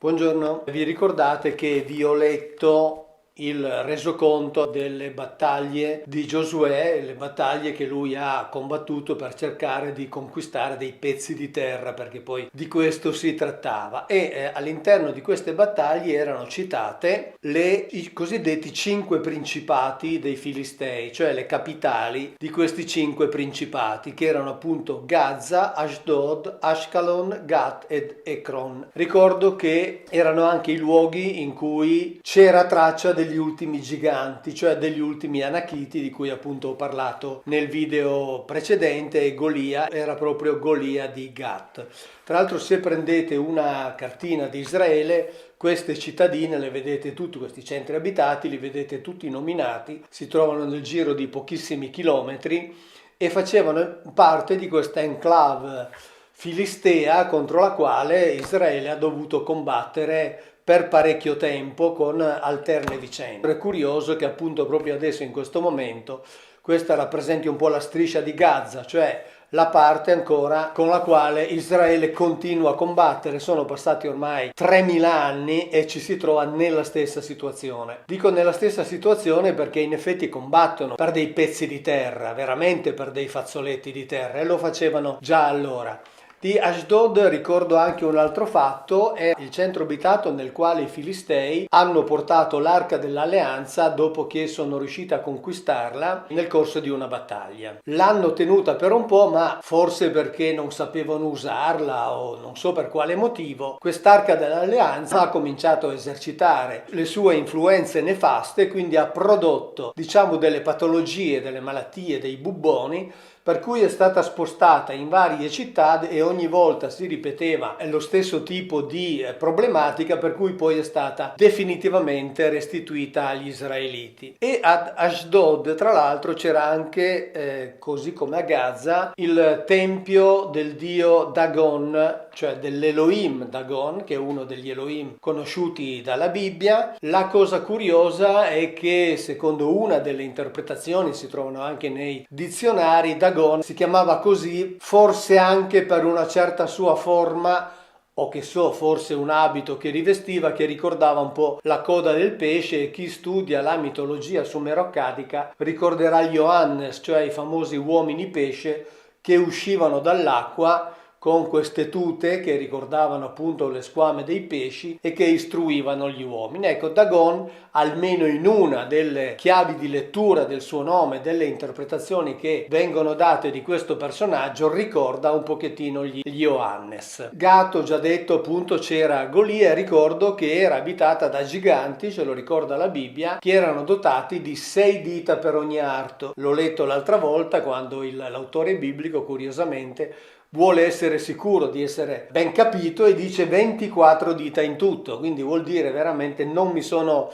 Buongiorno, vi ricordate che vi ho letto il resoconto delle battaglie di Giosuè, le battaglie che lui ha combattuto per cercare di conquistare dei pezzi di terra, perché poi di questo si trattava. E all'interno di queste battaglie erano citate i cosiddetti 5 principati dei Filistei, cioè le capitali di questi 5 principati, che erano appunto Gaza, Ashdod, Ashkelon, Gat ed Ekron. Ricordo che erano anche i luoghi in cui c'era traccia degli ultimi giganti, cioè degli ultimi Anachiti, di cui appunto ho parlato nel video precedente, e Golia era proprio Golia di Gat. Tra l'altro, se prendete una cartina di Israele, queste cittadine le vedete tutte, questi centri abitati li vedete tutti nominati, si trovano nel giro di pochissimi chilometri e facevano parte di questa enclave filistea contro la quale Israele ha dovuto combattere per parecchio tempo con alterne vicende. È curioso che appunto proprio adesso, in questo momento, questa rappresenti un po' la striscia di Gaza, cioè la parte ancora con la quale Israele continua a combattere. Sono passati ormai 3000 anni e ci si trova nella stessa situazione. Dico nella stessa situazione perché in effetti combattono per dei pezzi di terra, veramente per dei fazzoletti di terra, e lo facevano già allora. Di Ashdod ricordo anche un altro fatto: è il centro abitato nel quale i Filistei hanno portato l'arca dell'alleanza dopo che sono riusciti a conquistarla nel corso di una battaglia. L'hanno tenuta per un po', ma forse perché non sapevano usarla o non so per quale motivo, quest'arca dell'alleanza ha cominciato a esercitare le sue influenze nefaste, quindi ha prodotto, diciamo, delle patologie, delle malattie, dei bubboni, per cui è stata spostata in varie città e ogni volta si ripeteva lo stesso tipo di problematica, per cui poi è stata definitivamente restituita agli israeliti. E ad Ashdod, tra l'altro, c'era anche, così come a Gaza, il tempio del dio Dagon, cioè dell'Elohim Dagon, che è uno degli Elohim conosciuti dalla Bibbia. La cosa curiosa è che, secondo una delle interpretazioni, si trovano anche nei dizionari, Dagon si chiamava così forse anche per una certa sua forma, o che so, forse un abito che rivestiva che ricordava un po' la coda del pesce, e chi studia la mitologia sumero-accadica ricorderà gli Oannes, cioè i famosi uomini pesce che uscivano dall'acqua con queste tute che ricordavano appunto le squame dei pesci e che istruivano gli uomini. Ecco, Dagon, almeno in una delle chiavi di lettura del suo nome, delle interpretazioni che vengono date di questo personaggio, ricorda un pochettino gli Oannes. Gatto, già detto, appunto, c'era Golia, ricordo che era abitata da giganti, ce lo ricorda la Bibbia, che erano dotati di 6 dita per ogni arto. L'ho letto l'altra volta quando l'autore biblico, curiosamente, vuole essere sicuro di essere ben capito e dice 24 dita in tutto, quindi vuol dire veramente non mi sono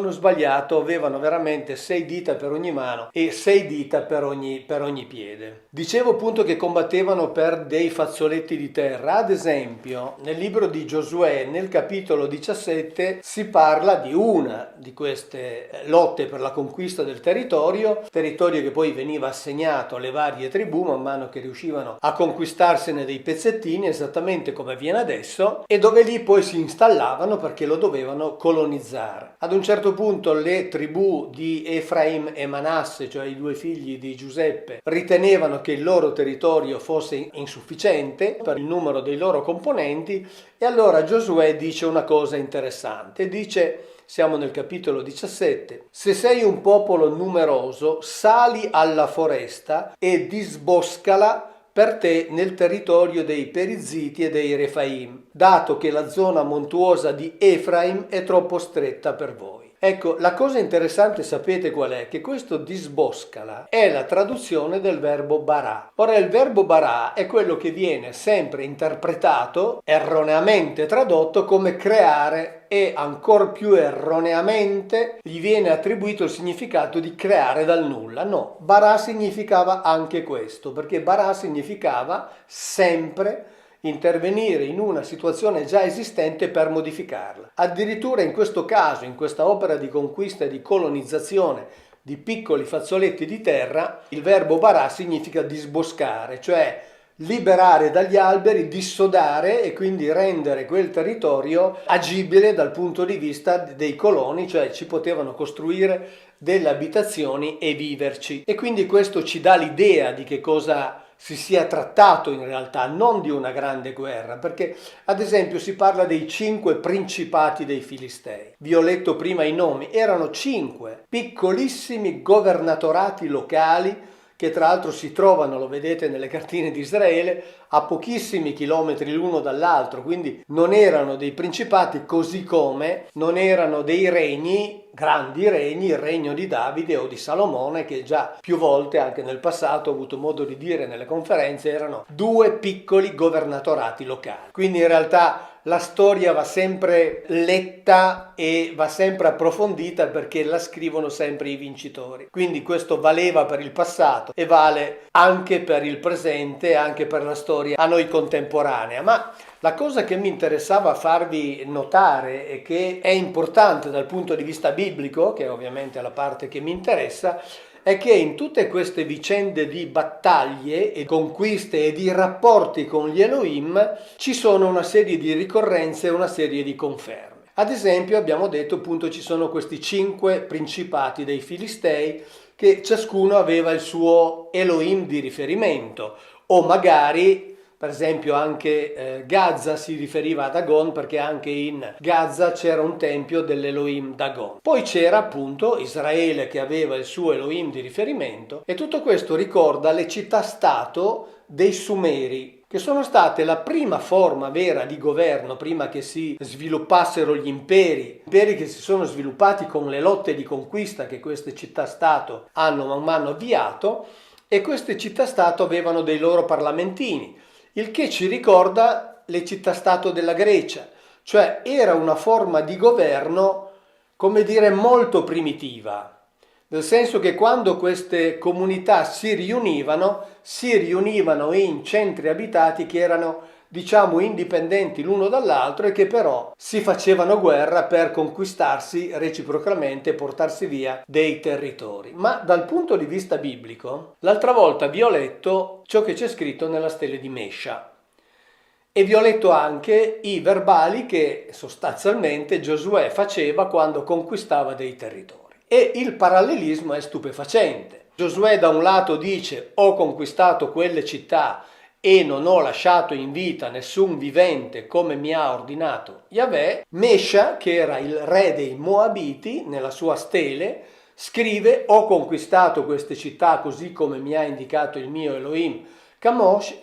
sbagliato, avevano veramente 6 dita per ogni mano e 6 dita per ogni piede. Dicevo appunto che combattevano per dei fazzoletti di terra. Ad esempio, nel libro di Giosuè, nel capitolo 17, si parla di una di queste lotte per la conquista del territorio che poi veniva assegnato alle varie tribù man mano che riuscivano a conquistarsene dei pezzettini, esattamente come avviene adesso, e dove lì poi si installavano perché lo dovevano colonizzare. Ad un certo punto le tribù di Efraim e Manasse, cioè i due figli di Giuseppe, ritenevano che il loro territorio fosse insufficiente per il numero dei loro componenti, e allora Giosuè dice una cosa interessante, dice: siamo nel capitolo 17. Se sei un popolo numeroso, sali alla foresta e disboscala per te nel territorio dei Perizziti e dei Refaim, dato che la zona montuosa di Efraim è troppo stretta per voi. Ecco, la cosa interessante, sapete qual è? Che questo disboscala è la traduzione del verbo barà. Ora, il verbo barà è quello che viene sempre interpretato, erroneamente tradotto, come creare, e ancor più erroneamente gli viene attribuito il significato di creare dal nulla. No, barà significava anche questo, perché barà significava sempre intervenire in una situazione già esistente per modificarla. Addirittura in questo caso, in questa opera di conquista e di colonizzazione di piccoli fazzoletti di terra, il verbo barà significa disboscare, cioè liberare dagli alberi, dissodare e quindi rendere quel territorio agibile dal punto di vista dei coloni, cioè ci potevano costruire delle abitazioni e viverci. E quindi questo ci dà l'idea di che cosa si sia trattato in realtà, non di una grande guerra, perché ad esempio si parla dei 5 principati dei Filistei. Vi ho letto prima i nomi, erano 5 piccolissimi governatorati locali che tra l'altro si trovano, lo vedete nelle cartine di Israele, a pochissimi chilometri l'uno dall'altro, quindi non erano dei principati, così come non erano dei regni, grandi regni, il regno di Davide o di Salomone, che già più volte anche nel passato ho avuto modo di dire nelle conferenze, erano 2 piccoli governatorati locali. Quindi in realtà la storia va sempre letta e va sempre approfondita perché la scrivono sempre i vincitori. Quindi questo valeva per il passato e vale anche per il presente, anche per la storia a noi contemporanea. Ma la cosa che mi interessava farvi notare e che è importante dal punto di vista biblico, che è ovviamente la parte che mi interessa, è che in tutte queste vicende di battaglie e conquiste e di rapporti con gli Elohim ci sono una serie di ricorrenze e una serie di conferme. Ad esempio abbiamo detto appunto ci sono questi 5 principati dei Filistei che ciascuno aveva il suo Elohim di riferimento, o magari per esempio anche Gaza si riferiva a Dagon perché anche in Gaza c'era un tempio dell'Elohim Dagon. Poi c'era appunto Israele che aveva il suo Elohim di riferimento e tutto questo ricorda le città-stato dei Sumeri, che sono state la prima forma vera di governo prima che si sviluppassero gli imperi che si sono sviluppati con le lotte di conquista che queste città-stato hanno man mano avviato, e queste città-stato avevano dei loro parlamentini, il che ci ricorda le città-stato della Grecia, cioè era una forma di governo, come dire, molto primitiva, nel senso che quando queste comunità si riunivano in centri abitati che erano, diciamo, indipendenti l'uno dall'altro e che però si facevano guerra per conquistarsi reciprocamente e portarsi via dei territori. Ma dal punto di vista biblico, l'altra volta vi ho letto ciò che c'è scritto nella stele di Mesha e vi ho letto anche i verbali che sostanzialmente Giosuè faceva quando conquistava dei territori. E il parallelismo è stupefacente. Giosuè da un lato dice: ho conquistato quelle città e non ho lasciato in vita nessun vivente come mi ha ordinato Yahweh. Mesha, che era il re dei Moabiti, nella sua stele scrive: ho conquistato queste città così come mi ha indicato il mio Elohim Kamosh.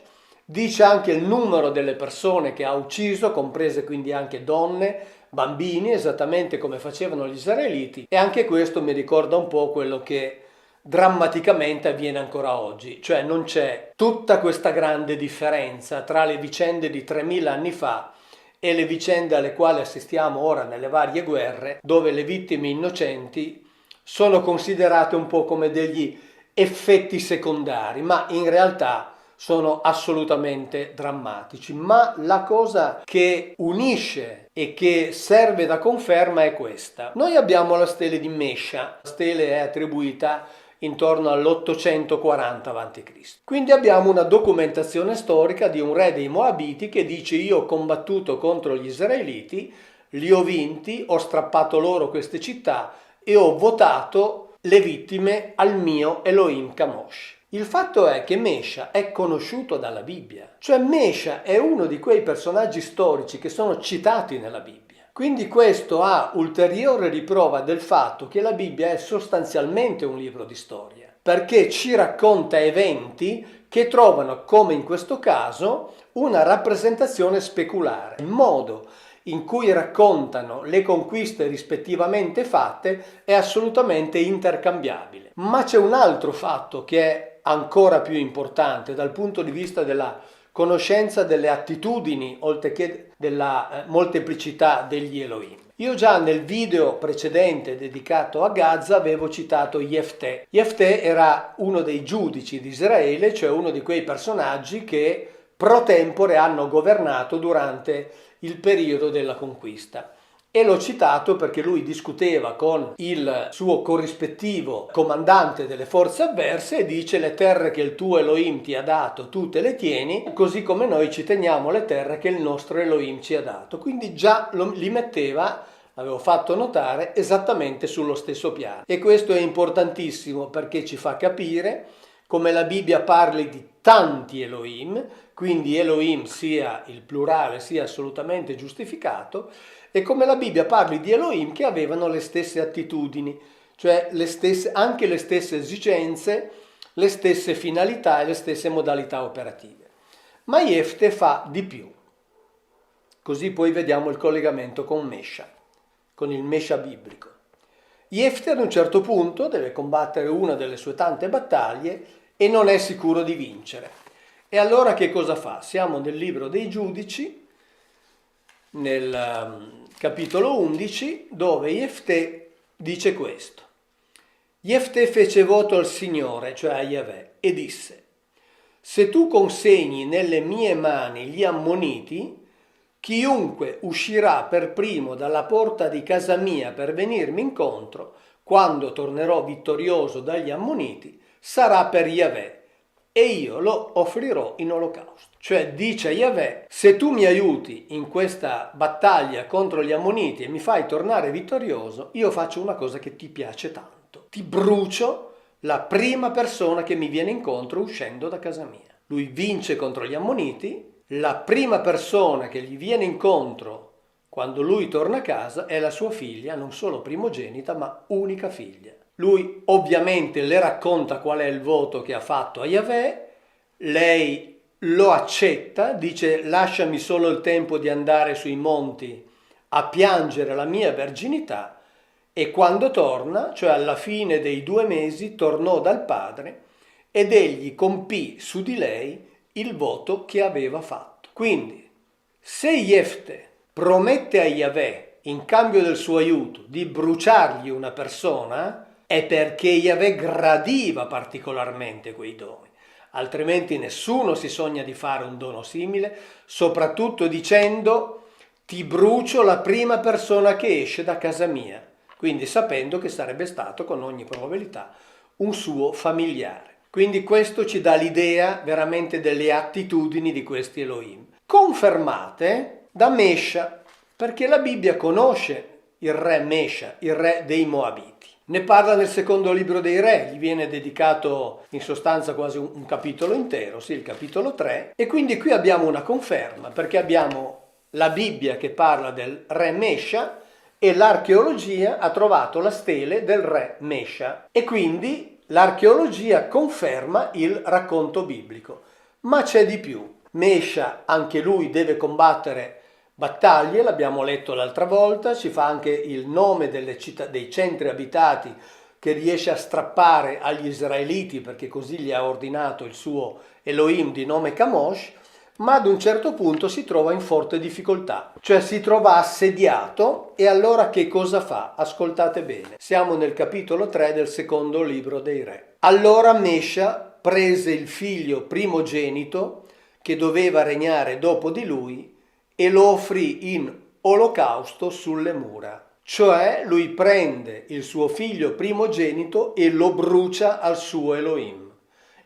Dice anche il numero delle persone che ha ucciso, comprese quindi anche donne, bambini, esattamente come facevano gli israeliti, e anche questo mi ricorda un po' quello che drammaticamente avviene ancora oggi, cioè non c'è tutta questa grande differenza tra le vicende di 3000 anni fa e le vicende alle quali assistiamo ora nelle varie guerre, dove le vittime innocenti sono considerate un po' come degli effetti secondari, ma in realtà sono assolutamente drammatici. Ma la cosa che unisce e che serve da conferma è questa. Noi abbiamo la stele di Mesha, la stele è attribuita intorno all'840 a.C. Quindi abbiamo una documentazione storica di un re dei Moabiti che dice: io ho combattuto contro gli israeliti, li ho vinti, ho strappato loro queste città e ho votato le vittime al mio Elohim Kamosh. Il fatto è che Mesha è conosciuto dalla Bibbia, cioè Mesha è uno di quei personaggi storici che sono citati nella Bibbia. Quindi questo ha ulteriore riprova del fatto che la Bibbia è sostanzialmente un libro di storia, perché ci racconta eventi che trovano, come in questo caso, una rappresentazione speculare. Il modo in cui raccontano le conquiste rispettivamente fatte è assolutamente intercambiabile. Ma c'è un altro fatto che è ancora più importante dal punto di vista della conoscenza delle attitudini, oltre che della molteplicità degli Elohim. Io già nel video precedente dedicato a Gaza avevo citato Jefté. Jefté era uno dei giudici di Israele, cioè uno di quei personaggi che pro tempore hanno governato durante il periodo della conquista. E l'ho citato perché lui discuteva con il suo corrispettivo comandante delle forze avverse e dice: le terre che il tuo Elohim ti ha dato tu te le tieni, così come noi ci teniamo le terre che il nostro Elohim ci ha dato. Quindi già li metteva, avevo fatto notare, esattamente sullo stesso piano. E questo è importantissimo perché ci fa capire come la Bibbia parli di tanti Elohim, quindi Elohim sia il plurale sia assolutamente giustificato, e come la Bibbia parli di Elohim che avevano le stesse attitudini, cioè anche le stesse esigenze, le stesse finalità e le stesse modalità operative. Ma Jefte fa di più. Così poi vediamo il collegamento con Mesha, con il Mesha biblico. Jefte ad un certo punto deve combattere una delle sue tante battaglie e non è sicuro di vincere. E allora che cosa fa? Siamo nel libro dei Giudici, nel capitolo 11, dove Jefte dice questo. Jefte fece voto al Signore, cioè a Yahweh, e disse: se tu consegni nelle mie mani gli ammoniti, chiunque uscirà per primo dalla porta di casa mia per venirmi incontro, quando tornerò vittorioso dagli ammoniti, sarà per Yahweh, e io lo offrirò in olocausto. Cioè dice a Yahweh: se tu mi aiuti in questa battaglia contro gli ammoniti e mi fai tornare vittorioso, io faccio una cosa che ti piace tanto. Ti brucio la prima persona che mi viene incontro uscendo da casa mia. Lui vince contro gli ammoniti, la prima persona che gli viene incontro quando lui torna a casa è la sua figlia, non solo primogenita, ma unica figlia. Lui ovviamente le racconta qual è il voto che ha fatto a Yahweh, lei lo accetta, dice: lasciami solo il tempo di andare sui monti a piangere la mia verginità, e quando torna, cioè alla fine dei 2 mesi, tornò dal padre ed egli compì su di lei il voto che aveva fatto. Quindi, se Jefte promette a Yahweh, in cambio del suo aiuto, di bruciargli una persona, è perché Yahweh gradiva particolarmente quei doni. Altrimenti nessuno si sogna di fare un dono simile, soprattutto dicendo: ti brucio la prima persona che esce da casa mia, quindi sapendo che sarebbe stato con ogni probabilità un suo familiare. Quindi questo ci dà l'idea veramente delle attitudini di questi Elohim, confermate da Mesha, perché la Bibbia conosce il re Mesha, il re dei Moabiti. Ne parla nel secondo libro dei re, gli viene dedicato in sostanza quasi un capitolo intero, sì, il capitolo 3, e quindi qui abbiamo una conferma, perché abbiamo la Bibbia che parla del re Mesha e l'archeologia ha trovato la stele del re Mesha, e quindi l'archeologia conferma il racconto biblico. Ma c'è di più. Mesha anche lui deve combattere battaglie, l'abbiamo letto l'altra volta, ci fa anche il nome delle città, dei centri abitati che riesce a strappare agli israeliti, perché così gli ha ordinato il suo Elohim di nome Kamosh, ma ad un certo punto si trova in forte difficoltà, cioè si trova assediato. E allora che cosa fa? Ascoltate bene, siamo nel capitolo 3 del secondo libro dei re. Allora Mesha prese il figlio primogenito che doveva regnare dopo di lui e lo offrì in olocausto sulle mura. Cioè lui prende il suo figlio primogenito e lo brucia al suo Elohim,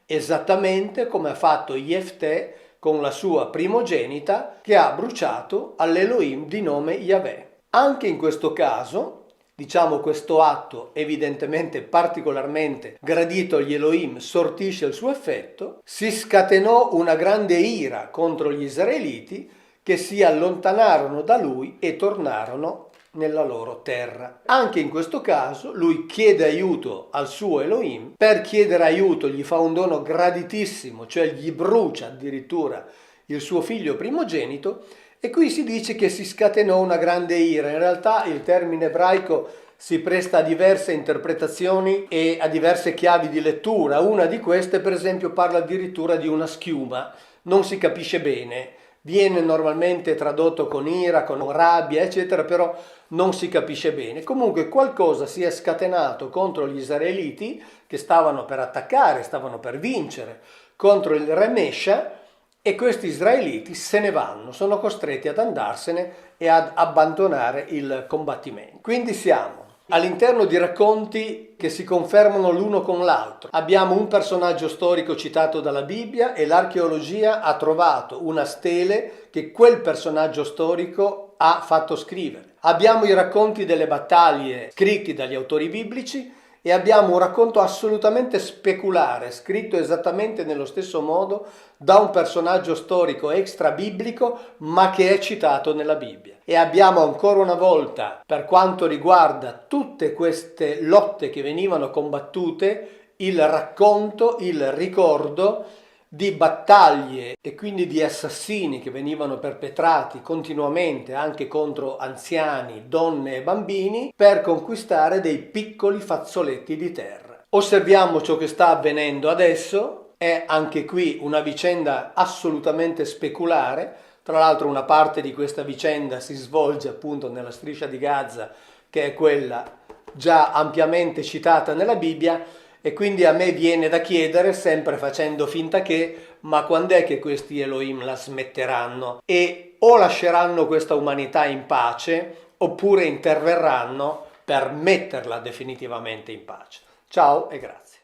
esattamente come ha fatto Jefte con la sua primogenita che ha bruciato all'Elohim di nome Yahweh. Anche in questo caso, diciamo, questo atto evidentemente particolarmente gradito agli Elohim sortisce il suo effetto, si scatenò una grande ira contro gli israeliti che si allontanarono da lui e tornarono nella loro terra. Anche in questo caso lui chiede aiuto al suo Elohim. Per chiedere aiuto gli fa un dono graditissimo, cioè gli brucia addirittura il suo figlio primogenito, e qui si dice che si scatenò una grande ira. In realtà il termine ebraico si presta a diverse interpretazioni e a diverse chiavi di lettura. Una di queste, per esempio, parla addirittura di una schiuma, non si capisce bene. Viene normalmente tradotto con ira, con rabbia, eccetera, però non si capisce bene. Comunque qualcosa si è scatenato contro gli israeliti che stavano per attaccare, stavano per vincere contro il re Mesha, e questi israeliti se ne vanno, sono costretti ad andarsene e ad abbandonare il combattimento. Quindi siamo all'interno di racconti che si confermano l'uno con l'altro. Abbiamo un personaggio storico citato dalla Bibbia e l'archeologia ha trovato una stele che quel personaggio storico ha fatto scrivere. Abbiamo i racconti delle battaglie scritti dagli autori biblici e abbiamo un racconto assolutamente speculare, scritto esattamente nello stesso modo da un personaggio storico extra biblico, ma che è citato nella Bibbia. E abbiamo ancora una volta, per quanto riguarda tutte queste lotte che venivano combattute, il racconto, il ricordo di battaglie e quindi di assassini che venivano perpetrati continuamente anche contro anziani, donne e bambini per conquistare dei piccoli fazzoletti di terra. Osserviamo ciò che sta avvenendo adesso, è anche qui una vicenda assolutamente speculare, tra l'altro una parte di questa vicenda si svolge appunto nella striscia di Gaza, che è quella già ampiamente citata nella Bibbia, e quindi a me viene da chiedere, sempre facendo finta che, ma quando è che questi Elohim la smetteranno e o lasceranno questa umanità in pace oppure interverranno per metterla definitivamente in pace. Ciao e grazie.